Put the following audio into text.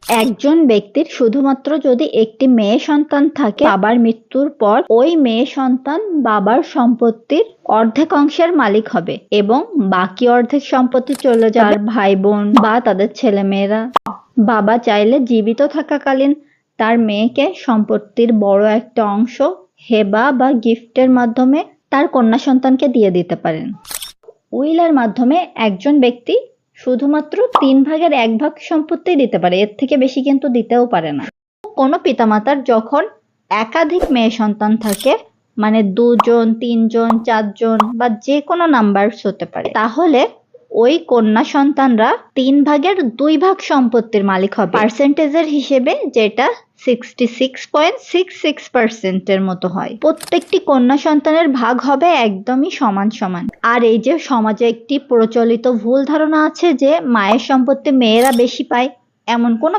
একজন ব্যক্তির শুধুমাত্র যদি একটি মেয়ে সন্তান থাকে, বাবার মৃত্যুর পর ওই মেয়ে সন্তান বাবার সম্পত্তির অর্ধেক অংশের মালিক হবে এবং বাকি অর্ধেক সম্পত্তি চলে যাবে তার ভাই বোন বা তাদের ছেলেমেয়েরা। বাবা চাইলে জীবিত থাকাকালীন তার মেয়েকে সম্পত্তির বড় একটা অংশ হেবা বা গিফটের মাধ্যমে তার কন্যা সন্তানকে দিয়ে দিতে পারেন। উইলের মাধ্যমে একজন ব্যক্তি শুধুমাত্র 1/3 সম্পত্তি দিতে পারে, এর থেকে বেশি কিন্তু দিতেও পারে না। কোনো পিতামাতার যখন একাধিক মেয়ে সন্তান থাকে, মানে 2 জন 3 জন 4 জন বা যে কোনো নাম্বারস হতে পারে, তাহলে ওই কন্যা সন্তানরা 3/2 সম্পত্তির মালিক হবে পার্সেন্টেজের হিসেবে, যেটা 66.66% মতো হয়। প্রত্যেকটি কন্যা সন্তানের ভাগ হবে একদমই সমান সমান। আর এই যে সমাজে একটি প্রচলিত ভুল ধারণা আছে যে মায়ের সম্পত্তি মেয়েরা বেশি পায়, এমন কোনো